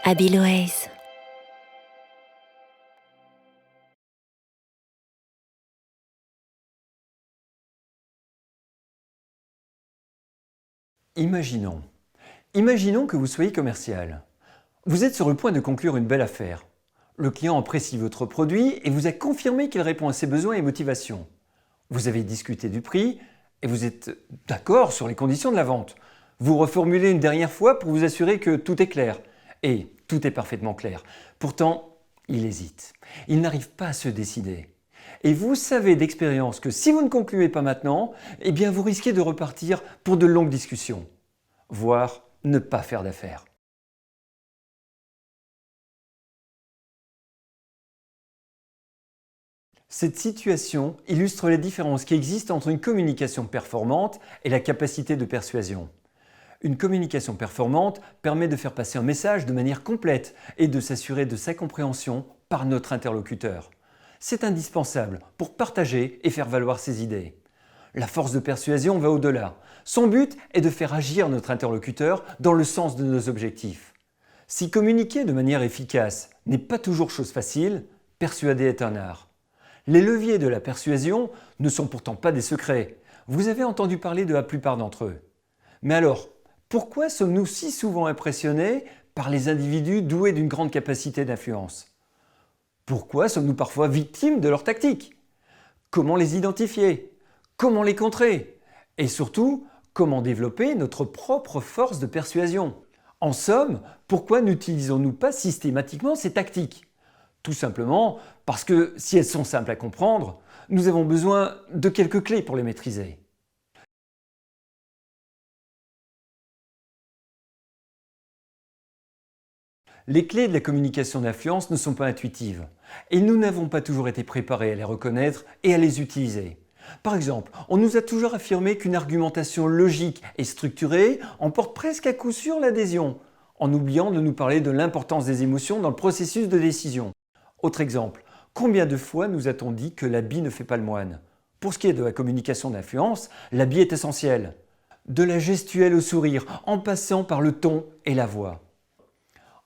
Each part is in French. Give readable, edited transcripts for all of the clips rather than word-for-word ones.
Habiloaise. Imaginons que vous soyez commercial. Vous êtes sur le point de conclure une belle affaire. Le client apprécie votre produit et vous a confirmé qu'il répond à ses besoins et motivations. Vous avez discuté du prix et vous êtes d'accord sur les conditions de la vente. Vous reformulez une dernière fois pour vous assurer que tout est clair. Et tout est parfaitement clair. Pourtant, il hésite. Il n'arrive pas à se décider. Et vous savez d'expérience que si vous ne concluez pas maintenant, eh bien vous risquez de repartir pour de longues discussions, voire ne pas faire d'affaires. Cette situation illustre les différences qui existent entre une communication performante et la capacité de persuasion. Une communication performante permet de faire passer un message de manière complète et de s'assurer de sa compréhension par notre interlocuteur. C'est indispensable pour partager et faire valoir ses idées. La force de persuasion va au-delà. Son but est de faire agir notre interlocuteur dans le sens de nos objectifs. Si communiquer de manière efficace n'est pas toujours chose facile, persuader est un art. Les leviers de la persuasion ne sont pourtant pas des secrets. Vous avez entendu parler de la plupart d'entre eux. Mais alors, pourquoi sommes-nous si souvent impressionnés par les individus doués d'une grande capacité d'influence? Pourquoi sommes-nous parfois victimes de leurs tactiques? Comment les identifier? Comment les contrer? Et surtout, comment développer notre propre force de persuasion? En somme, pourquoi n'utilisons-nous pas systématiquement ces tactiques? Tout simplement parce que si elles sont simples à comprendre, nous avons besoin de quelques clés pour les maîtriser. Les clés de la communication d'influence ne sont pas intuitives et nous n'avons pas toujours été préparés à les reconnaître et à les utiliser. Par exemple, on nous a toujours affirmé qu'une argumentation logique et structurée emporte presque à coup sûr l'adhésion, en oubliant de nous parler de l'importance des émotions dans le processus de décision. Autre exemple, combien de fois nous a-t-on dit que l'habit ne fait pas le moine? Pour ce qui est de la communication d'influence, l'habit est essentiel. De la gestuelle au sourire, en passant par le ton et la voix.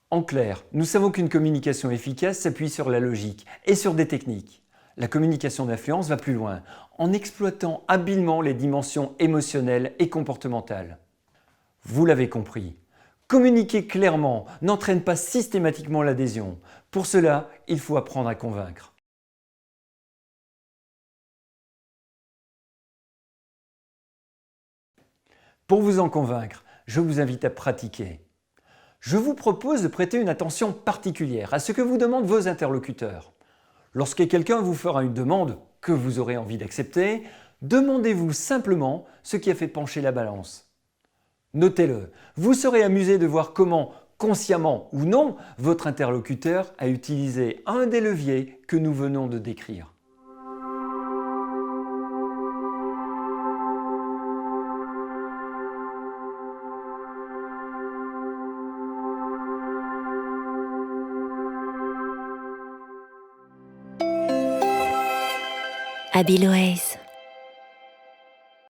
En clair, nous savons qu'une communication efficace s'appuie sur la logique et sur des techniques. La communication d'influence va plus loin, en exploitant habilement les dimensions émotionnelles et comportementales. Vous l'avez compris, communiquer clairement n'entraîne pas systématiquement l'adhésion. Pour cela, il faut apprendre à convaincre. Pour vous en convaincre, je vous invite à pratiquer. Je vous propose de prêter une attention particulière à ce que vous demandent vos interlocuteurs. Lorsque quelqu'un vous fera une demande que vous aurez envie d'accepter, demandez-vous simplement ce qui a fait pencher la balance. Notez-le, vous serez amusé de voir comment, consciemment ou non, votre interlocuteur a utilisé un des leviers que nous venons de décrire. Habiloaise.